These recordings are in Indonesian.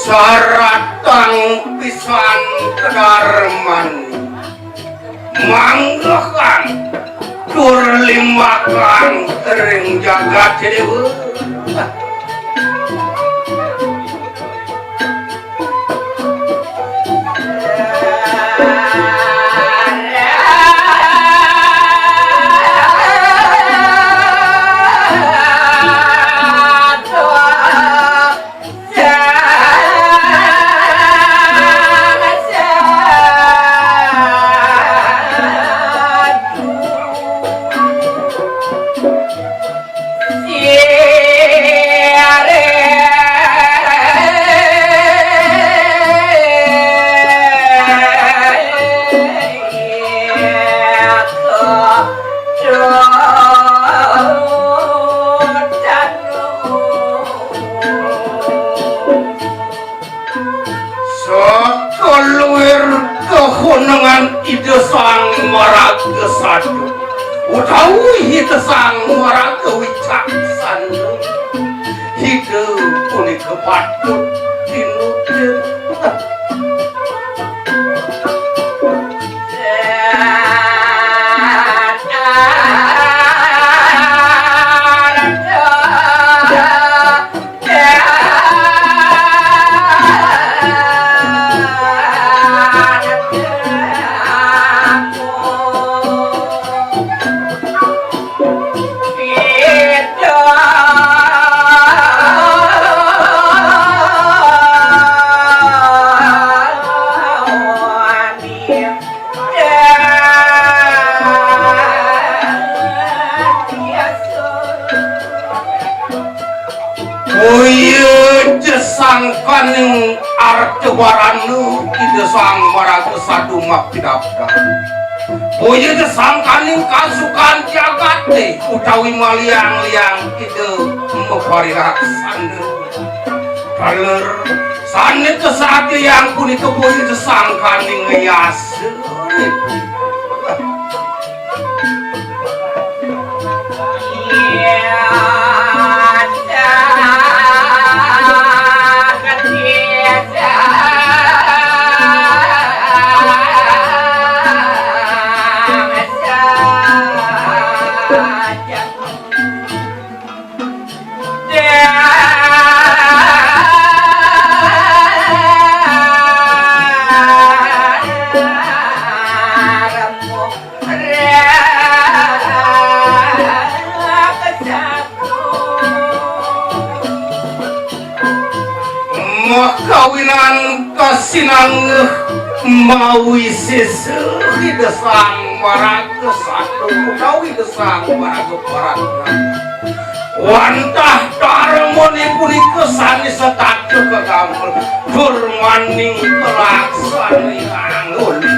Saratang pisan kedarman manggakan tur limakan tering jagat dewa. Ide sang maraga sadu utawi ide sang maraga wicaksana hidup punika patut tinukir. sangkaning artewaranu ide sang maraga sadu mapidapda boye de sangkaning kasukan jagate utawi maliang-liang ide mepariraksan kaler sane ke saat yang kuni keboye de sangkaning ngayas kawinan kasinang mawi seseri desang maraga satu kawi desang maraga parana wantah darmoni puni kesani setatu kegamel durmaning kelaksan yang uli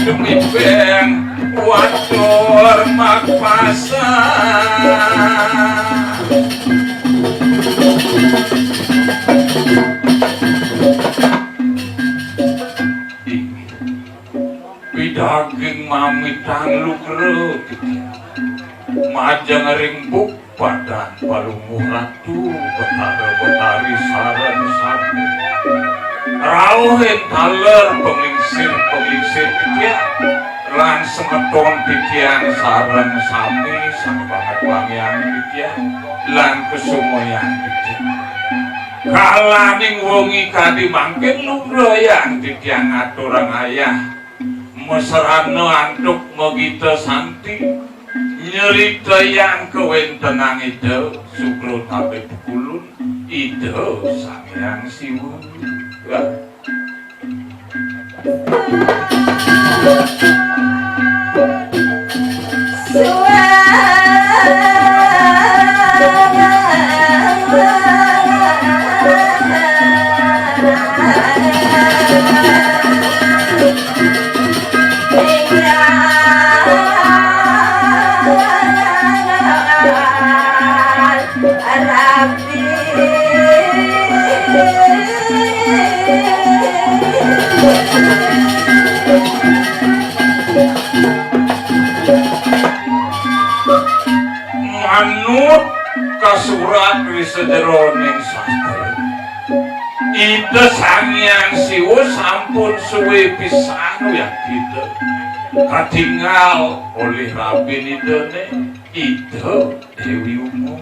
demi beng watur makpasa mamitang lugre majang ringbuk badan palunguh ratu betara-betari saran sapi rauhin taler penglingsir titian lan semeton titian saran sapi sang banget wangian titian lan kesumoyan titian kalaning wongi kadi mangkin lugroyan titian aturang ayah mesrano antuk megita santi nyerita yang kewentenang itu sukro tabe pukulun itu Sangyang Siwu manut kasurat risejeroning sastra ide Sangyang Siwu sampun suwe pisan yang kita katinggal oleh Rabin idene ide Dewi Umum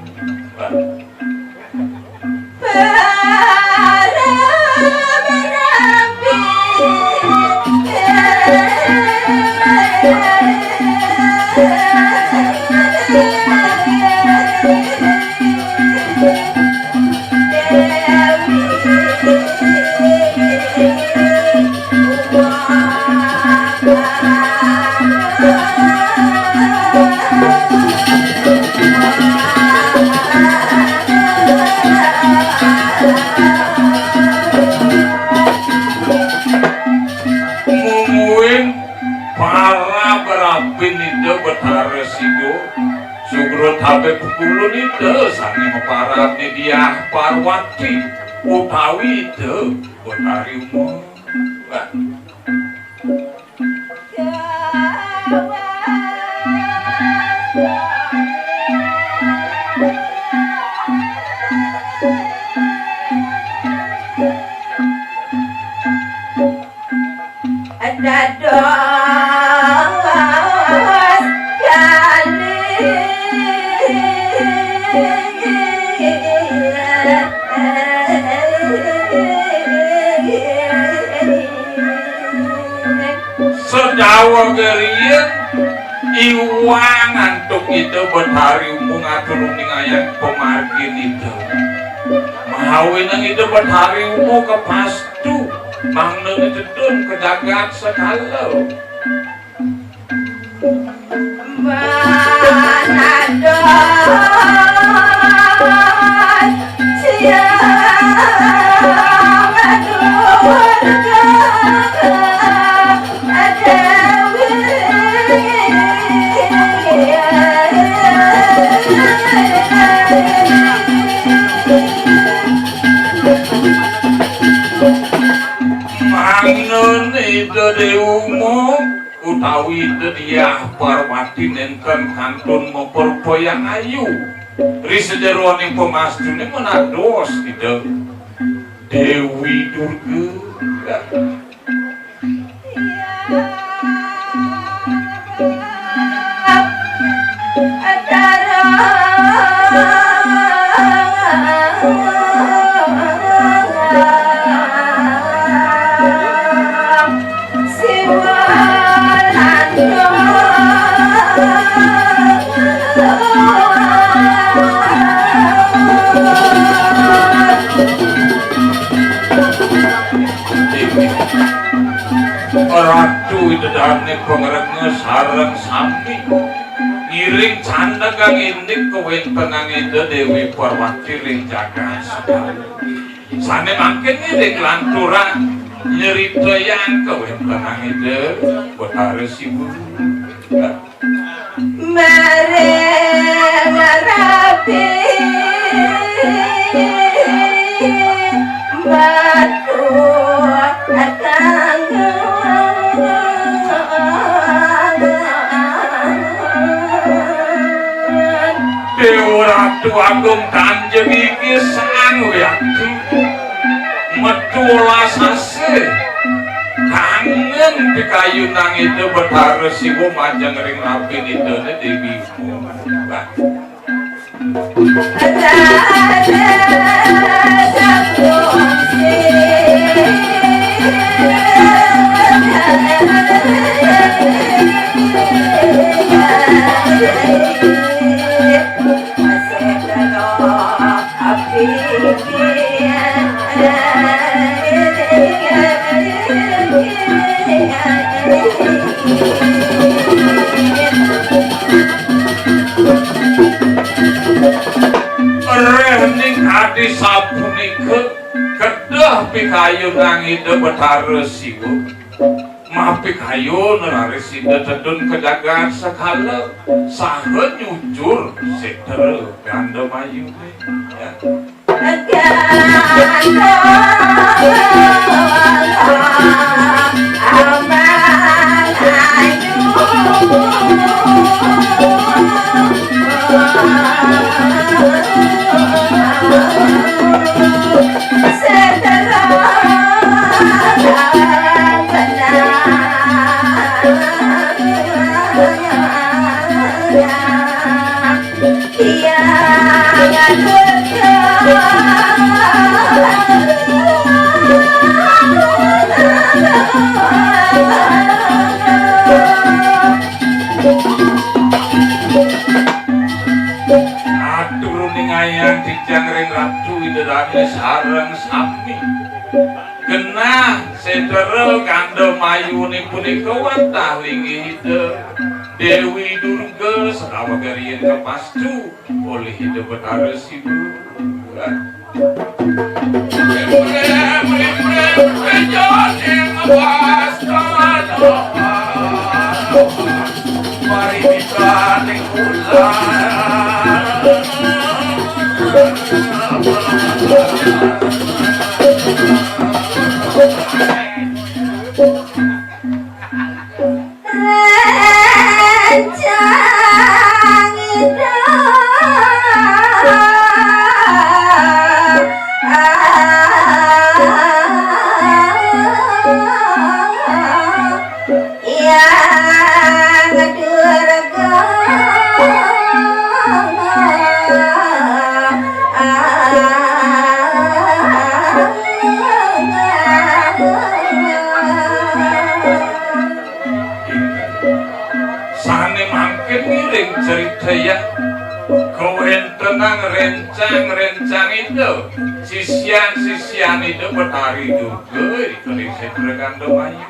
Sugro tabe pukulun itu sangi meparani dia Parwati utawi itu Betari Umum ada dos kali sedawa gerian iwang antuk itu Betari Umum aturuning ayang pemargin itu mahawinang itu Betari Umum kepastu mangna itu dun kejagat sekalau Manado mangna itu Dewi Umum utawi dia Parwati nenten kantun memperboyang ayu risejeroning pemastune menados itu Dewi Durga Ratu itu dane pengerenge sareng sami ngiring canda kang indik kewentenang itu Dewi Parwati ring jaga sane mangken ngiring lanturan nyerita yang kewentenang itu Betari Siwu mereng rapi batu akang Dewa Ratu Agung Kanjeng iki sang yakti metu sase kangen pikayunan itu Bathara Siwa majang ring rapi nidone dewimu. Rehening adi sapunika kedah pikayunan ida Bathara Siwa maaf pikayun rarisida tedun kejagaan sekala saha nyujur setere Gandamayu ya. Sareng sami genah sedere Gandamayu punika wantah linggih Dewi Durga sekawa garien kepastu oleh hidup Bathara Siwa. Mari kita rencang itu sisian itu Bathari juga dikeling sedere Gandamayu.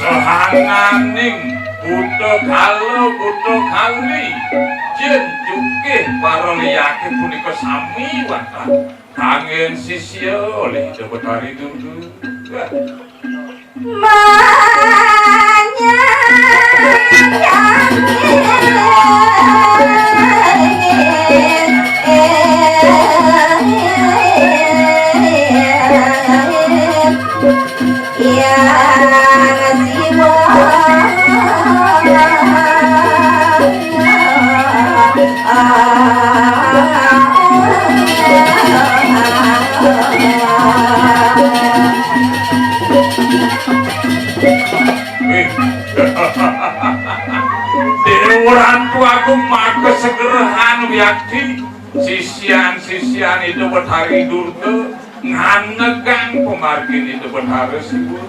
Sehanganing buto kali jen jukih para liyake punika sami wantah kangen sisya oleh ida Bathari Durga. Dewa Ratu Agung maka segerahan yakti sisian itu Bathari Durga nganegang pemargin itu Bathara Siwa.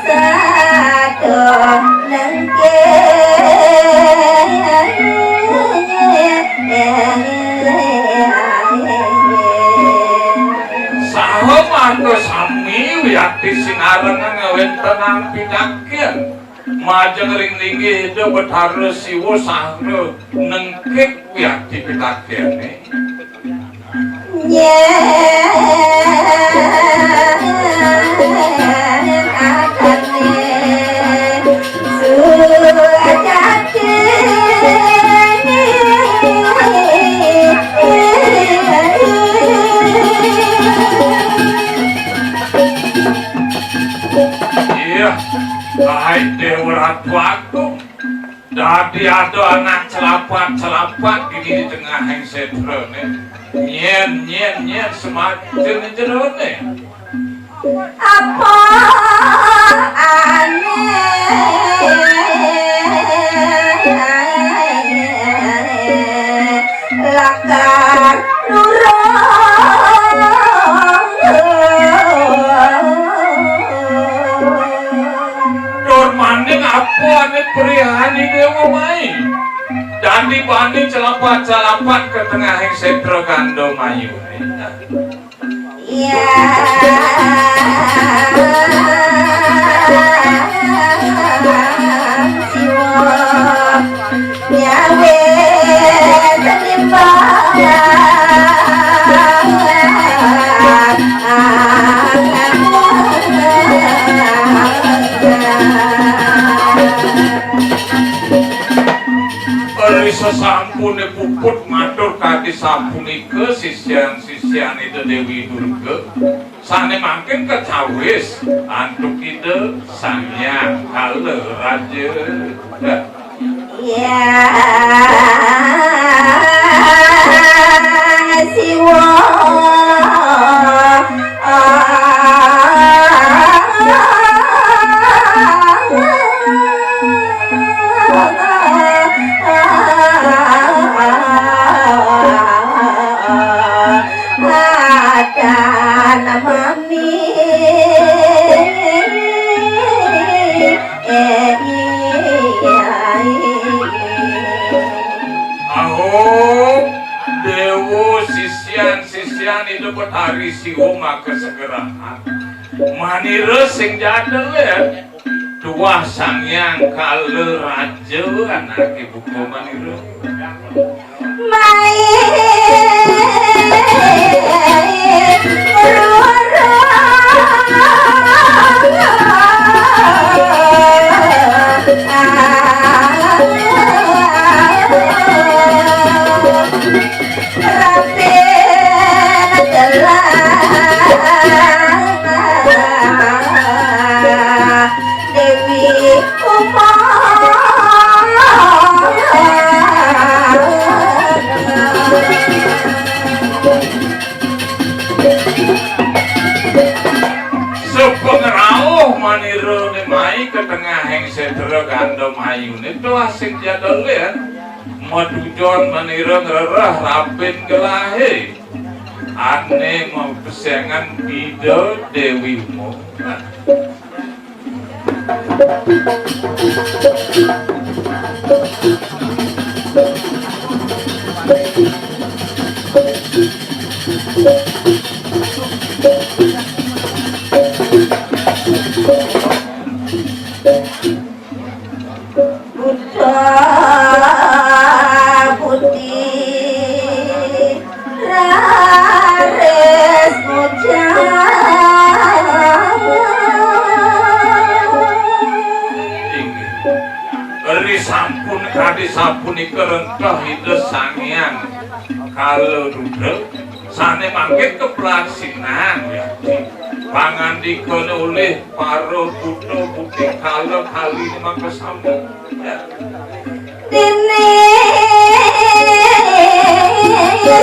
Satu wiati sinarengan ngawentanan pitakian majeng ring linggih hidup betharus siwo sahre nengkek wiati pitakian Hai Dewa Ratu Agung, dadi ada anak celapat di tengah yang setrone, nyen semacam jerone. Apa aneh lakar apa ane prihani Dewa Mai dan dibanding celapat ke tengah yang setro gando mayu ya nyawe sesampune puput matur kati sapunika sisian itu Dewi Durga sane makin kecawis antuk ide Sanghyang Kala Raja ya siwa sisian itu petari siwo maka segerahan manira sing jadel ya dua Sanghyang Kala Raja anak ibu manira ke tengah yang sedera gandom ayune itu asing jadol ya madujon manira ngerah rapin gelahe ane mau pesengan bido Dewi Mo Sapuni kerentah itu Sanghyang Kala Rudra sane mangke keplasinan ya pangandika oleh para putra putih kala kali mangke sambung ya dene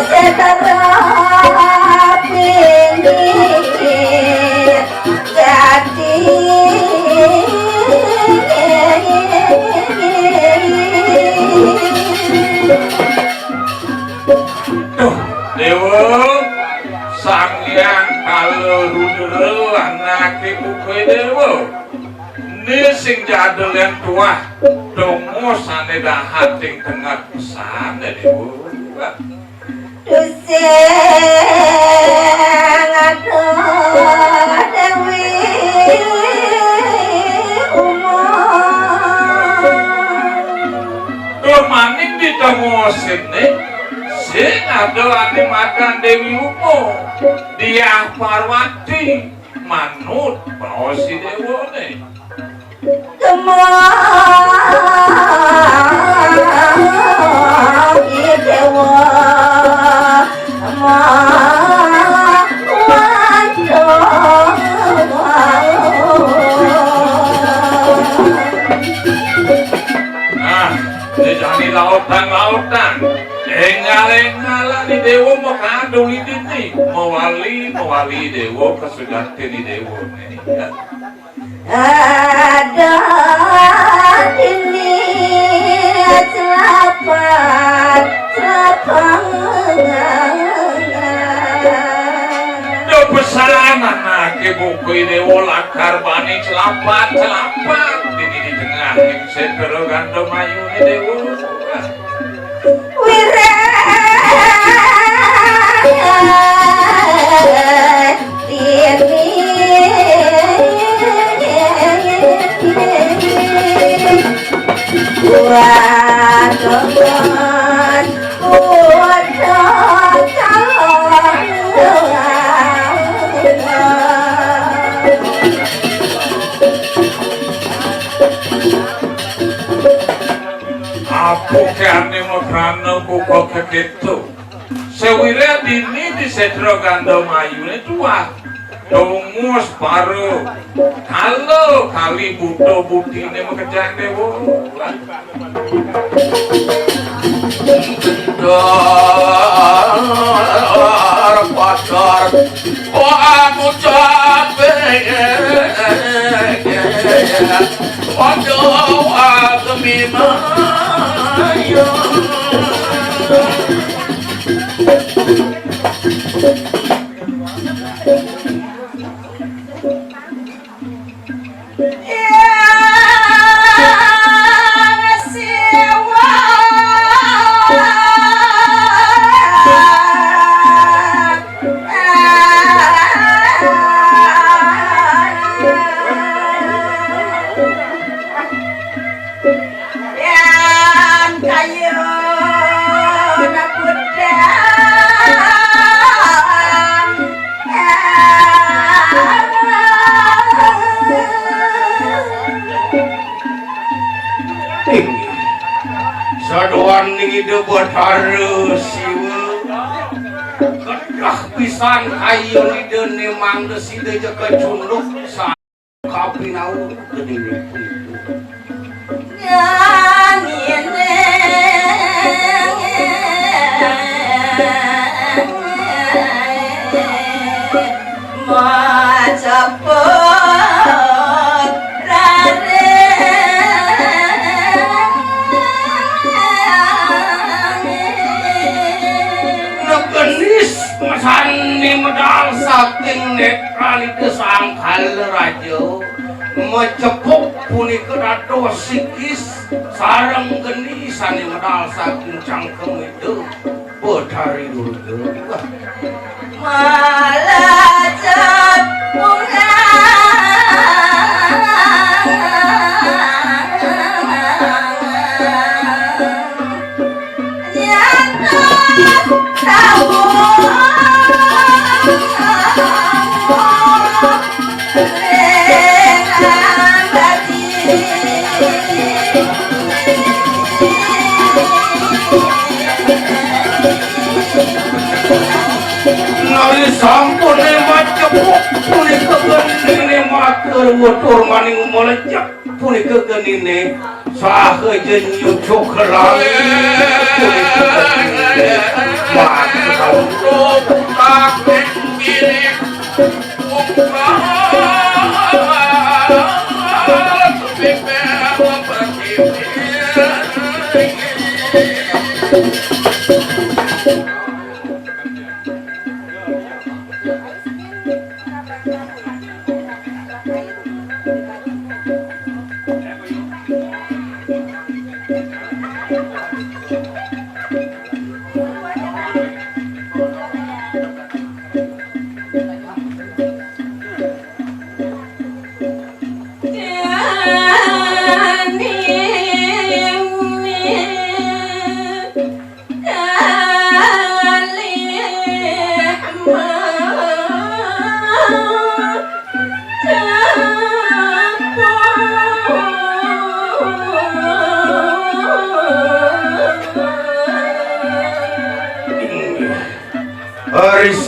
setara pinggir jadi Dewa Sanghyang Kala Rudra anak ibu Dewa ni sing jadul yang tua dongo sane dahat yang tengah pesan Dewa Duseng aduh Dewi sini sing adolane makan Dewi Umo Diah Parwati manut baosi dewone Temoi dewa nah jadi lautan engal-engalan di dewa mau kadul ini mewali dewa kesudati di dewa ada ini selapan do pesalanan ke buku dewa lakar bani celapat di tengah yang sepero gandom ayu di dewa Bukan demokrano kukok keketu sewira dini di setro gandom ayune tua dongus paru halo kali budo budine mengejar dewo dar pasar aku capek waduh aku memang sadoan ide harus kedah pisan ayo ide nemang deside jeka cunduk sa kapinau gede Sani medal saking netral itu sangkal rajo mecepuk punika dados sikis sareng geni sani medal saking cangkem itu Betari Durga malajat nari sampun macam punika genine matur wutur maning melecak punika genine saha jenyu cokran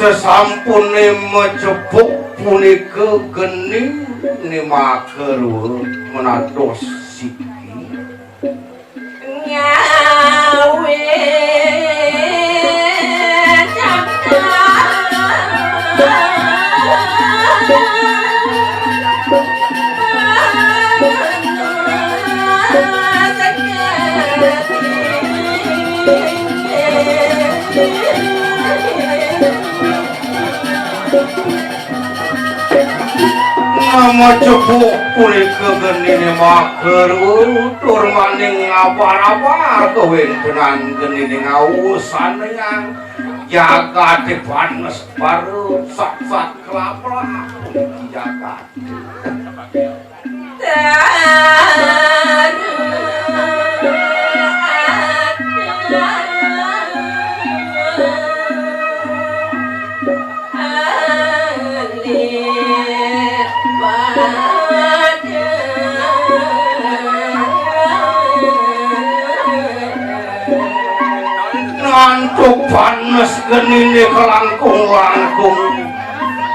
sesampune mecepuk punika geni nimakeru menados siki nyawe nama cepuk punika geni nimakeru tur maning abar-abar kewentenan geni ngawusan yang jagate panes baru sat-sat kelapa puniki jagate ngantuk panas genine kelangkung-langkung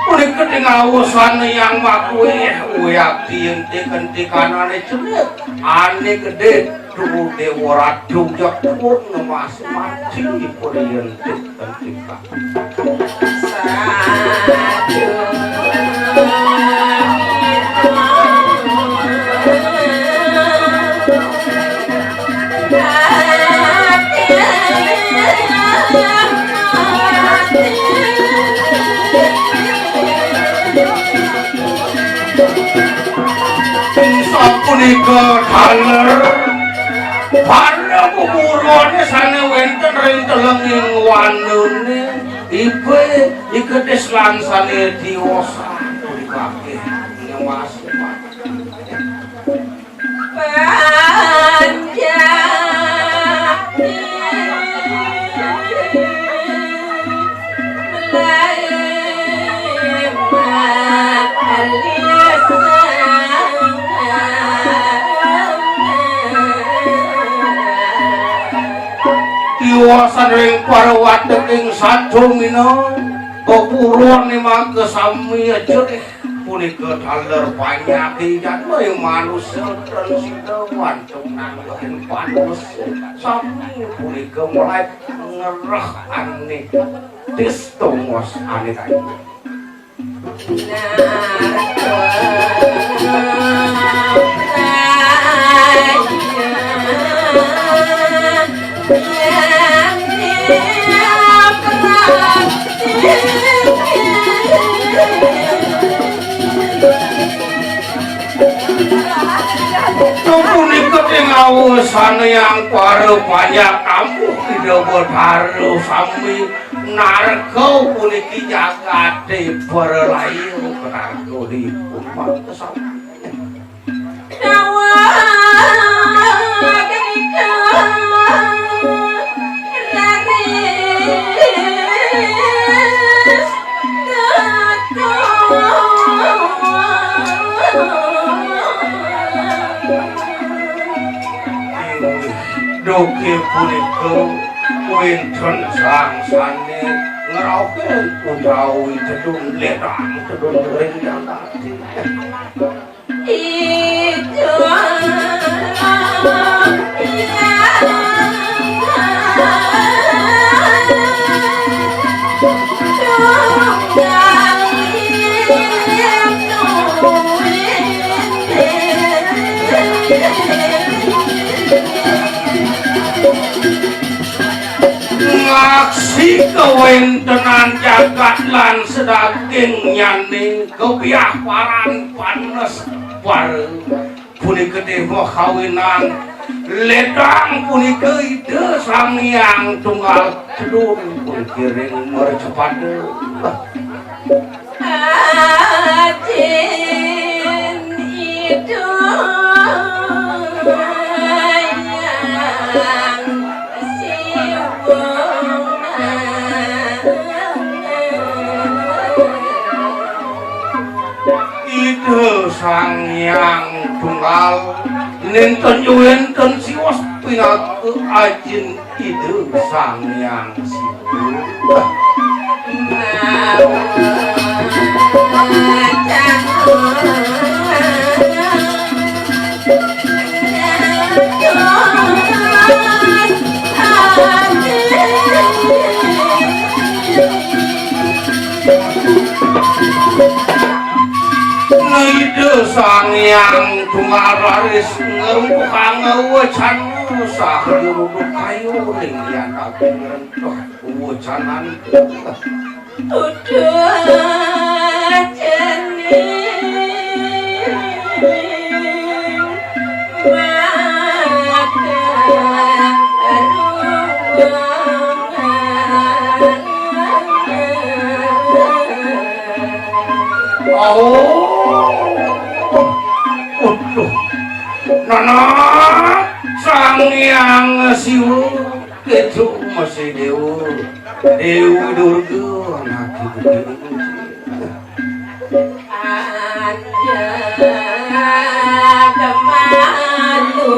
punika ngawusan yang makuih uyakti ente kentikanane cendet ane gede duh dewa ratu jakpun ngemas mati purian kentika punika daler para kumurane sane wenten ring telenging wanune ibe ikedes lan sane diwasa punika ngemas diwasan ring para wateking sadumina kepuruan nimake sami aja deh punika daler panyaki jatuh manusia dan sidawan tunang panus sami punika mulai ngerah aneh distomos aneh kayu ngawusan yang para banyak kamu tidak berharu sami narko puniki jagate berlayu narko di umat kesana doke punika wenten sangsane ngrauke utawi tedung ledang tedung ring jagate itu ngaksi kewentenan jagat lan sedaging nyane kebiaparan panes bareng punika dewa kawinan ledang punika ide samyang tunggal cedung puniki ring mercepade atin itu Sangyang Tunggal nenten yuwenten siwas pinaku ajin ide Sangyang Siwa sang yang tungararis ngerukang ngewacan sahar diruduk kayu ringyan tapi ngerentuh wacanan udah jenis Nana sang yang siu kecu masih dewa durga anak ibu ada kemalu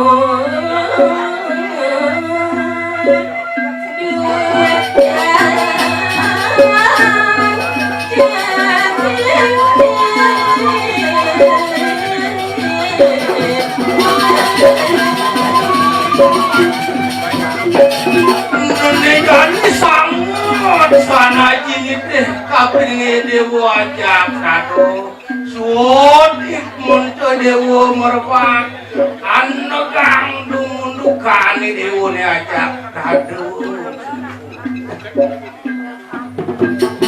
Meninggal sangat sana jinit kaping dewa jakado suwot munto dewa merpak anegang dumundukani dewa ne jakado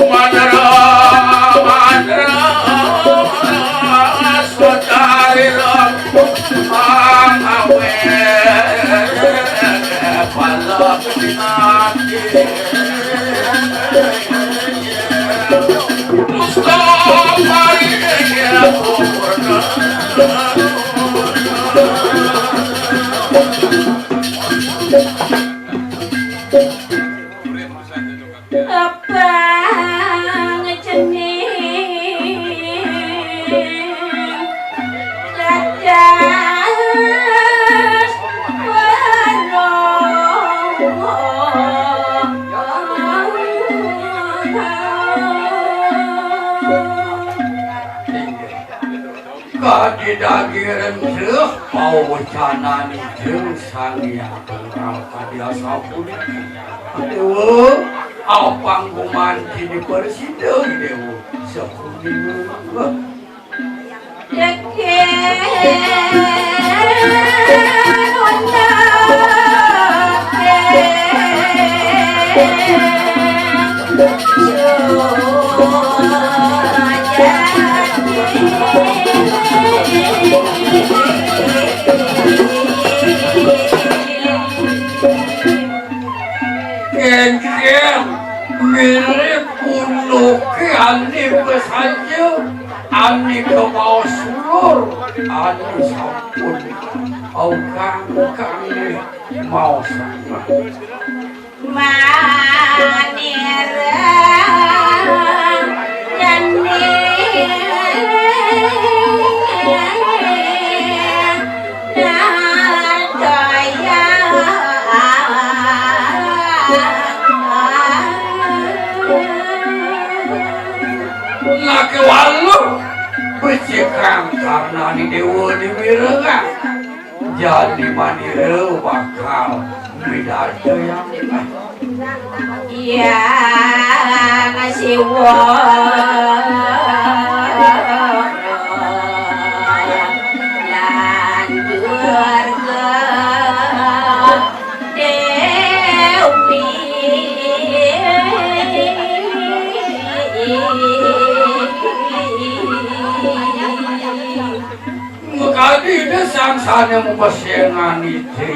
madara sotarira amawe apa ngecenih cadas kadi dagiran seuh mau canani jeung sanghyang kadi asapun dewa apangguman di persideung dewa sapuning Kengkeng mirip uluk ani besaja ani ke bawah sulur ani sampun au kang mau sama manira laki walu becekang karena di dewa di mirengan jadi manira bakal bidada yang iya ngasih kali desang sana mempersiangan itu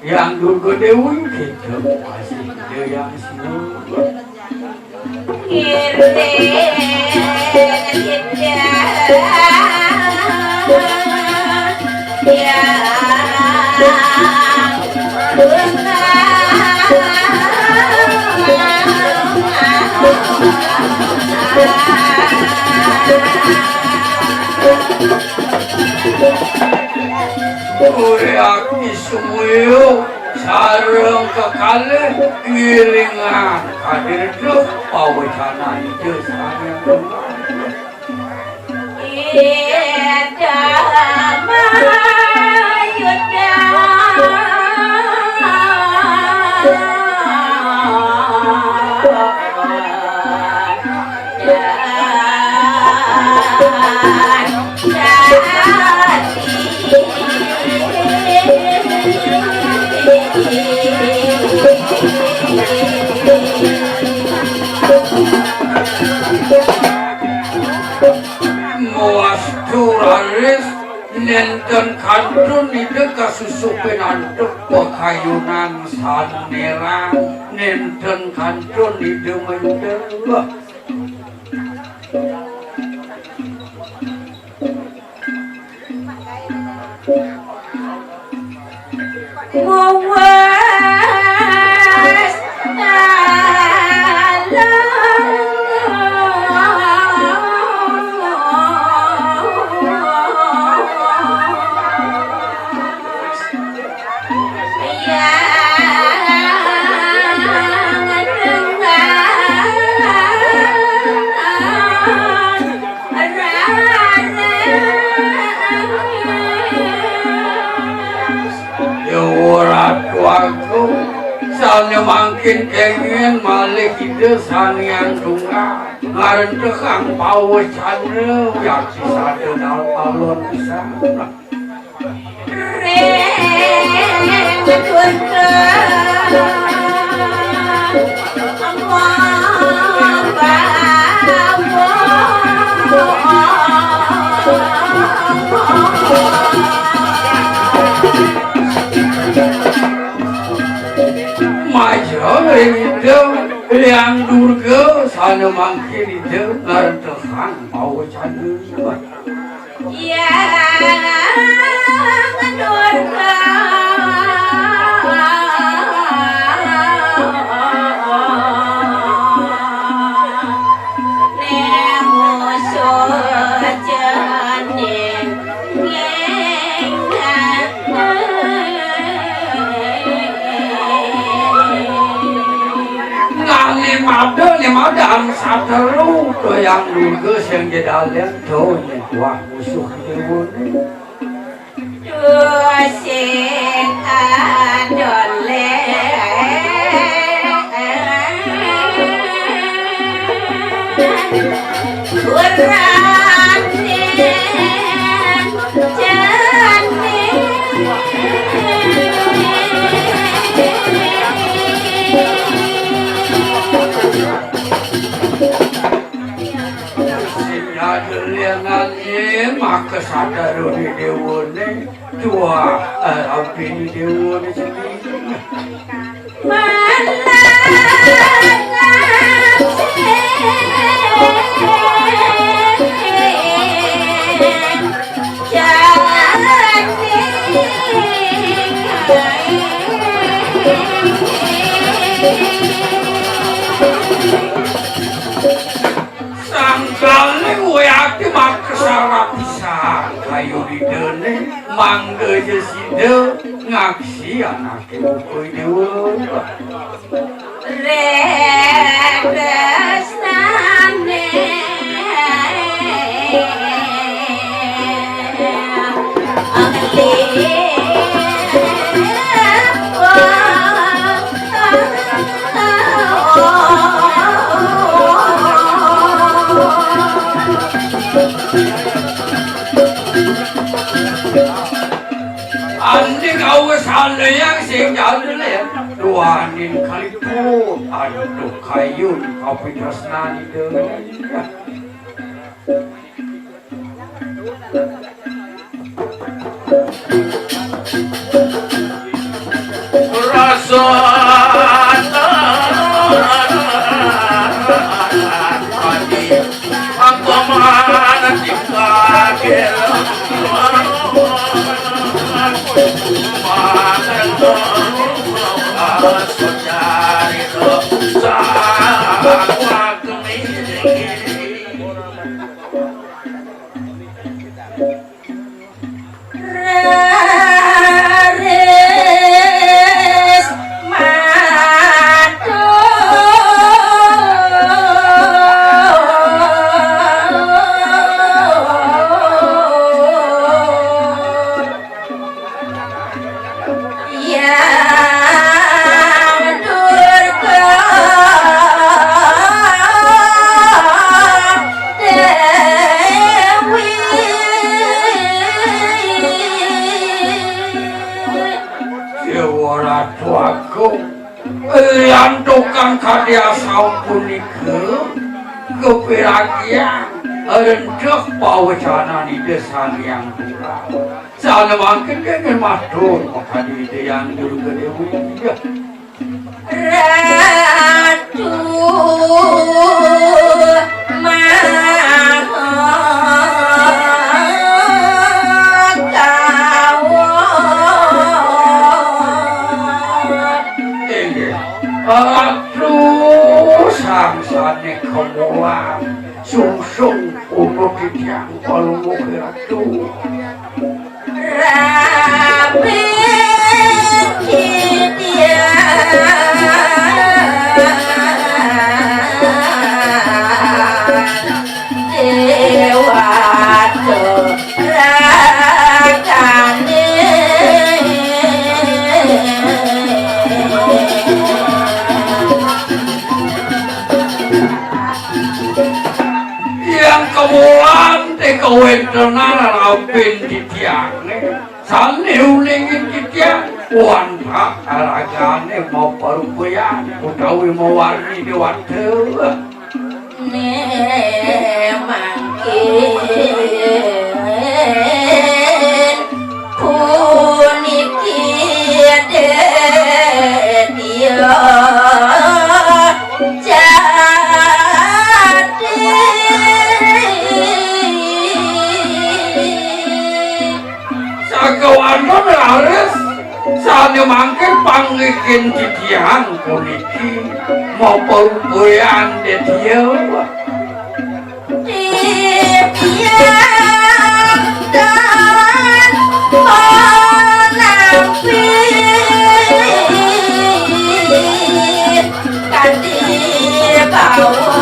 yang duga dewi kita masih itu yang semua Ore aki semuyo sareng kekalih iringan hadir duk pawecanan ieu sanean Turaris nenten kantun ide kasusupin antuk pakayunan sanerang nenten kantun ide mendelah Salnya makin kengin malih ide sanian dunga ngaran tekang pawecana yaksi sadenal alon pisan yang durga sana makin ide ngaran tekang pawecana durga Madam sataru to yang durga sing jedalen to wah musuh dewa sing adole maka sadar di dewane tua api di dewane sendiri sangkal gue ati maksa pisan kayu di dene mangga jeside ngaksi anak kuy dewe redesnane Andi kau sana yang sing jalan tuanin kalipun aduh kayun kau pinasnani dengan rasa aku mana dikagel Waduh aku yang tukang karya sapunika kepiragian rendah pawacana di desa yang kurang sana makin dengan matur maka di yang dulu kedewi Ratu Aduh, sangsane kemulan sungsung untuk ditiang kalau mau aduh Rabi dia Dewa Ragane yang kemulan kawentenan rapin di tiangnya sane ulingin di tiang wanta aragane mau parupayan utawi mau warni di waduh mangkin puniki dia Sakawanan laris sane mangke pangikin titian puniki mau parupayan de dia dan menampir kadi bawas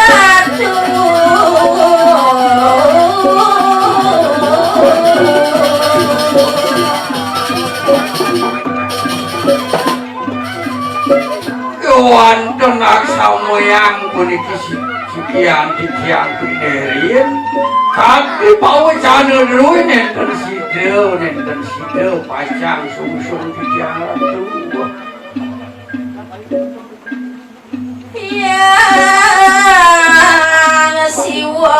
ratu wonten aksa moyang puniki sikian titian pinerian kanthi pawacana luwih nenten sida pacang sungsung titian ratu yang siwa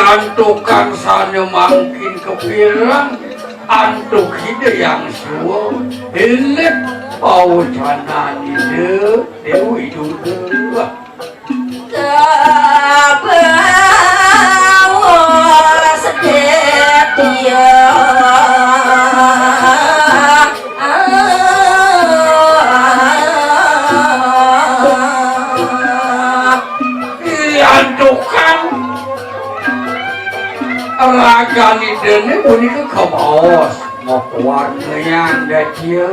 antukan sana mangkin kepirang antuk hide yang suwa ini pawacana ide Dewi Durga kebawa sedetia antukan ragani dene punika kabaos mau warna yang dia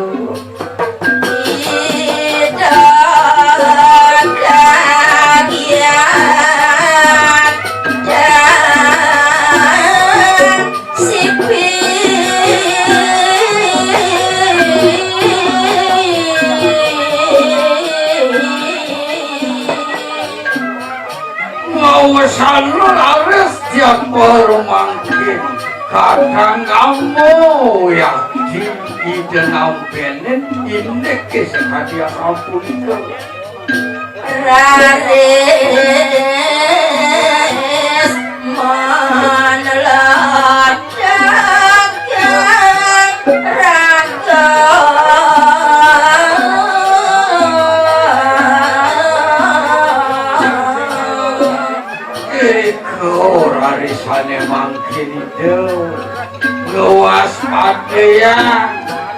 Sanu laris tiap permangkin kadang kamu ya di dalam benen ini kisah hadiah ampun itu raris meneladakkan raga rarisane mangkin itu gawas padaya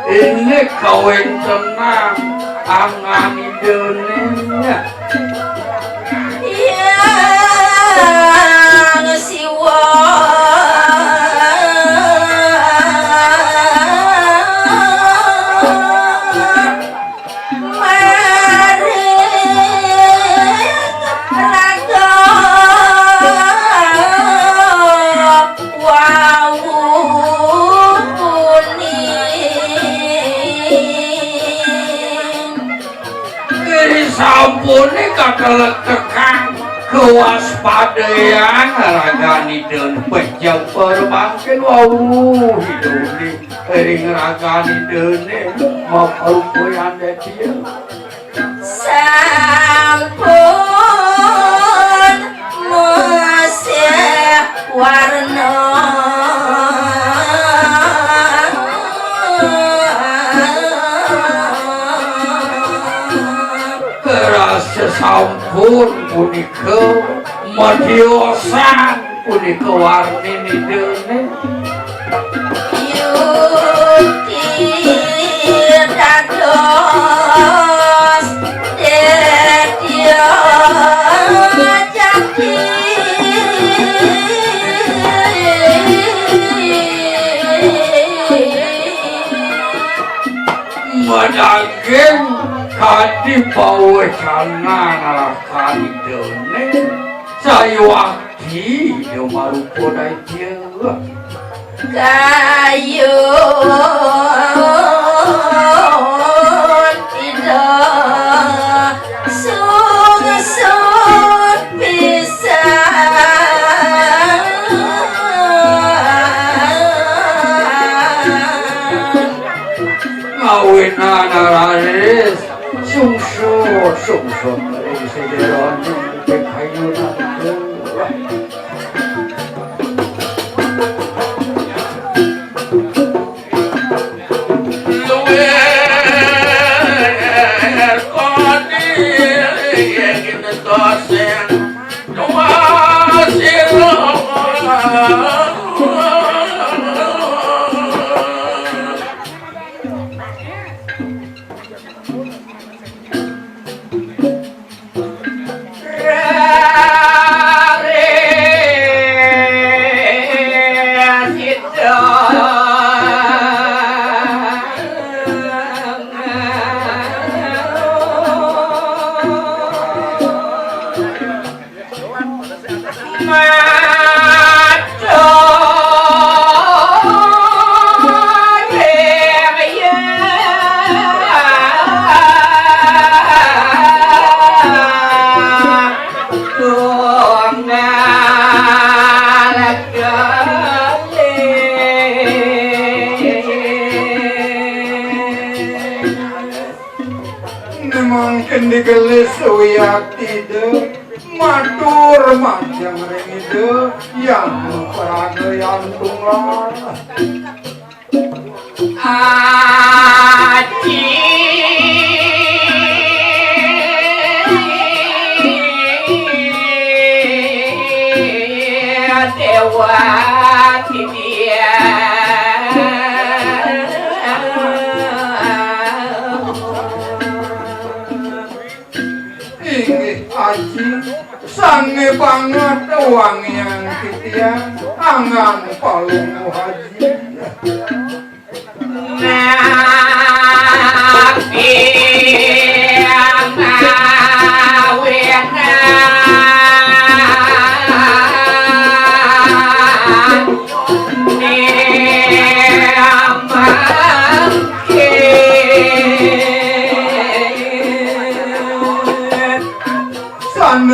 ini kawin tenang angan idenya yang siwa teletekan kewaspadaan ragani dan pejau perbangkin wau hidup di ring ragani dan mau perupuyan dia sampun masih warna kerasa sampun punika madiosan punika warni ni dene yuti dados dedia jati madageng kadi pawecana narakani dene saya wakti dia marupo dai dia kayun tidak sungsut bisa ngawinan araris sungsut sejalan kayunan digelis uyak tidak matur macam ringide yang peraga yang tunggal aci dewa dia sange banget uang yang titian angan palung haji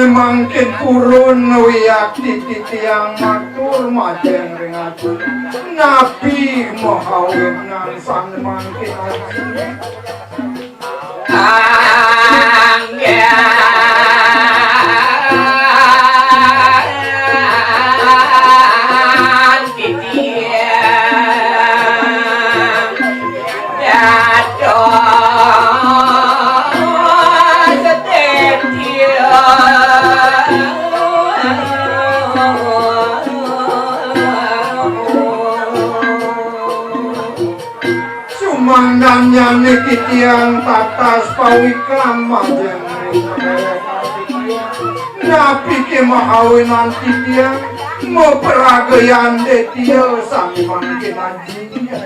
nabi mangkin purun wiyak titik yang matur macam ringatun nabi mohawin nang san mangkin anggan titian dados Sumangdannya nikit yang tatas pawikam majeng napi ke mahawinan titian mau peragayan detia sang mangkin anjingnya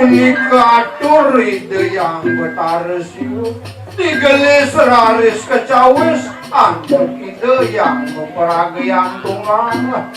punika atur ide yang betaresiu digelis raris kecawis antuk ide yang memperagian tunggal.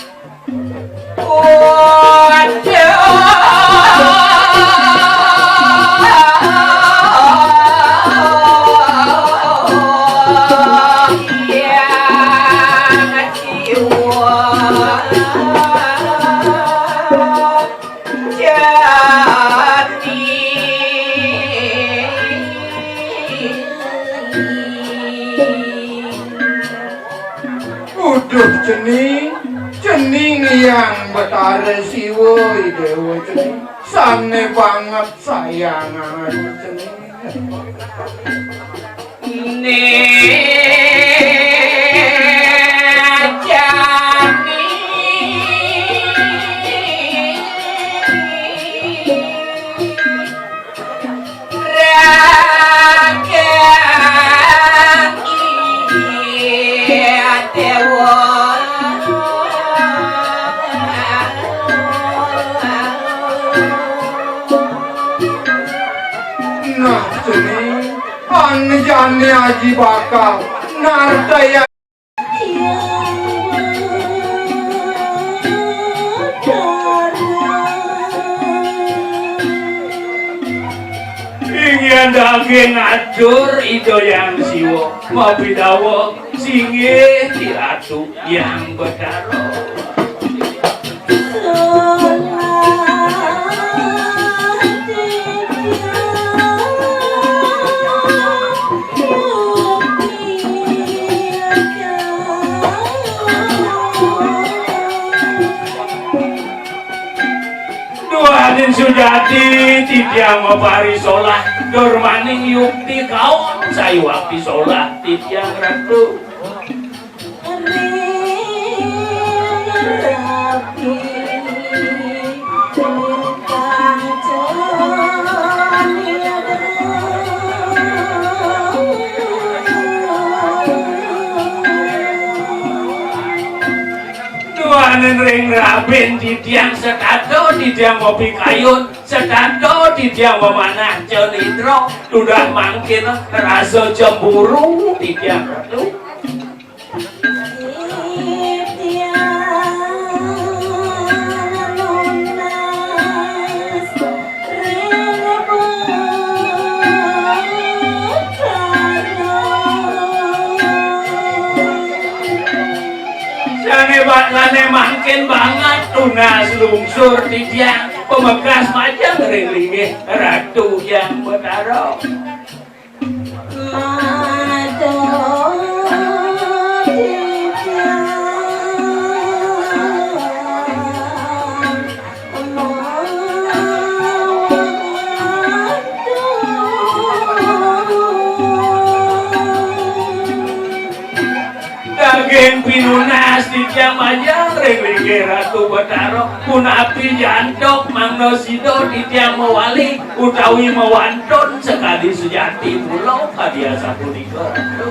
Uduh cening yang betaresiu idewo cening sane banget sayangan cening. Nah cening anjane aji bakal nardaya ingin daging adur ido yang siwo mau bidawo singgih di ratu yang betaro. Duanin Sujati tidak mau parisolah dormaning yukti kaum sayu wakti solah tidak ratu. Duanin ring rabin di tiang setado di tiang kopi kayun setado di tiang memanah celindro udah mangkin rasa cemburu di tiang ratu. Lane mangkin banget tunas lungsur di tiang pemegas majang ringlinge ratu yang betaro. Daging pinunas di tiang majang ringlinge ratu betaro pun api jantok mangno sido di tiang mewali utawi mewantun sekali sejati pulau kadiasa punika ratu.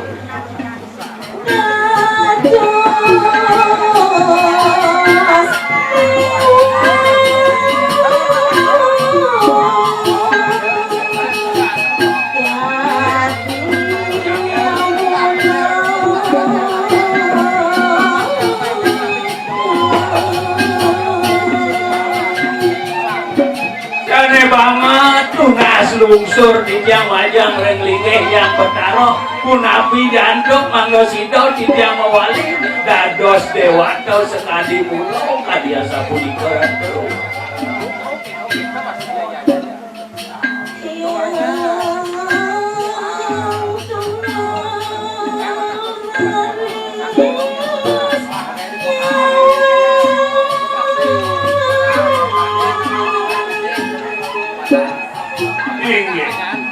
Banget tunas lungsur di tiang majang ringlinge yang betaro pun api jantung manggo sido di tiang mewali dados dewato sekali mulo kadiasa punika ratu.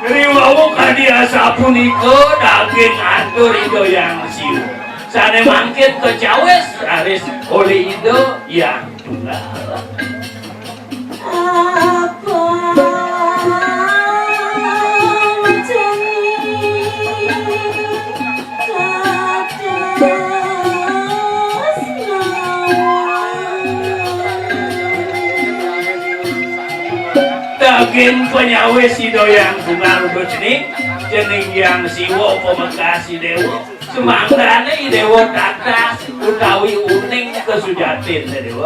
Riwawu kadiasa punika daging atur ido yang siu sane mangkin kecawes raris oleh ido yang tunggal. Makin penyawe si doyang tunggal docning jening yang siwo pemekasi dewo semanggane dewo tatas utawi uning kesujatin dewo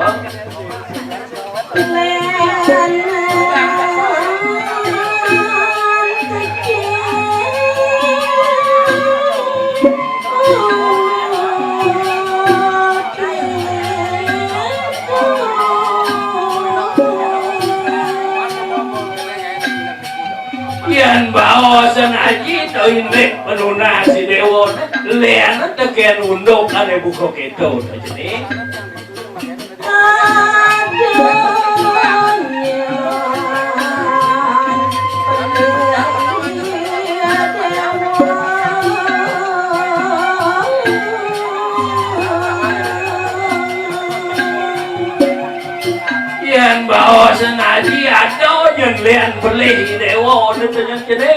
Yan baosan aji to indek penuna si dewo lean tekian undok ane buko keto jadi yan baosan aji atau yang lean beli dewo itu jadi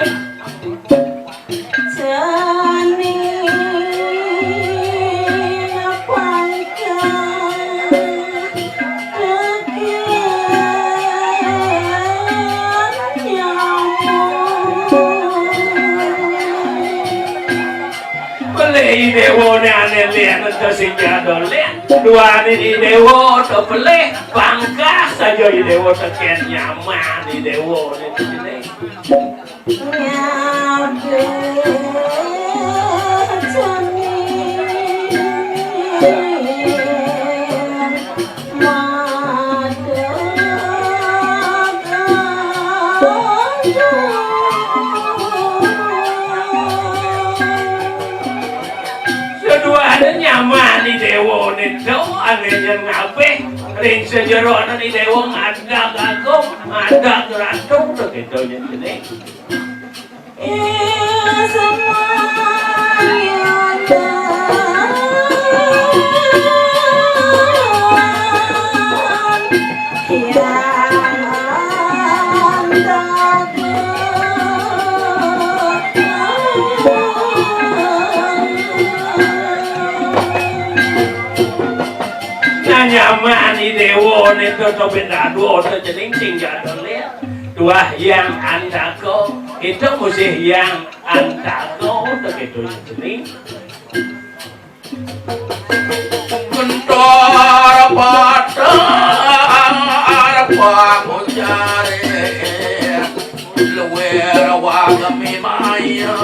Pelih dewo ne ane lian itu sinja dolen dua ini dewo to pelih pangkas saja dewo tekian nyaman di dewo itu jadi nyaman di dewo itu anehnya ngabe ring sejeroan di dewo ada gagum ada gerantung begitu jadi nyaman di dewo itu to benda dua to jadi tinggal lihat dua yang antako itu mesti yang antako begitu jadi Kentor patar pamucare luwe rawagami maya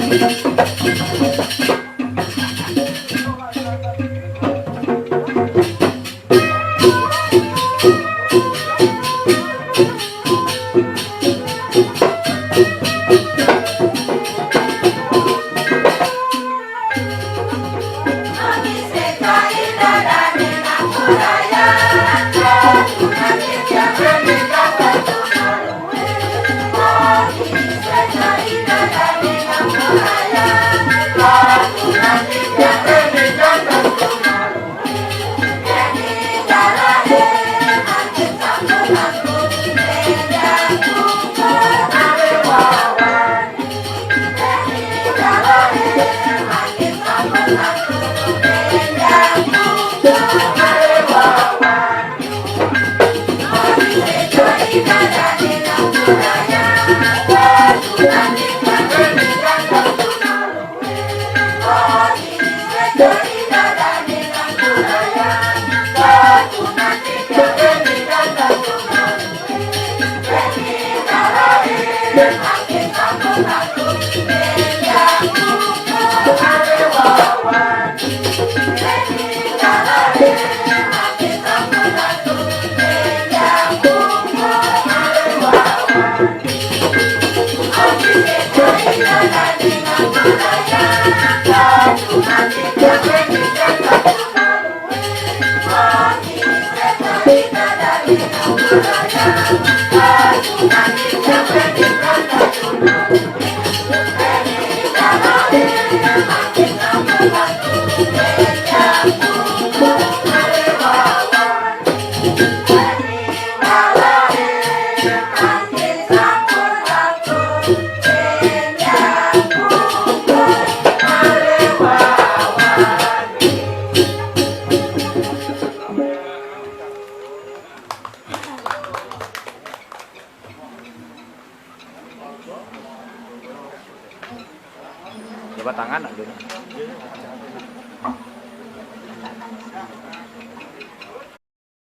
Thank you. tangan aduh.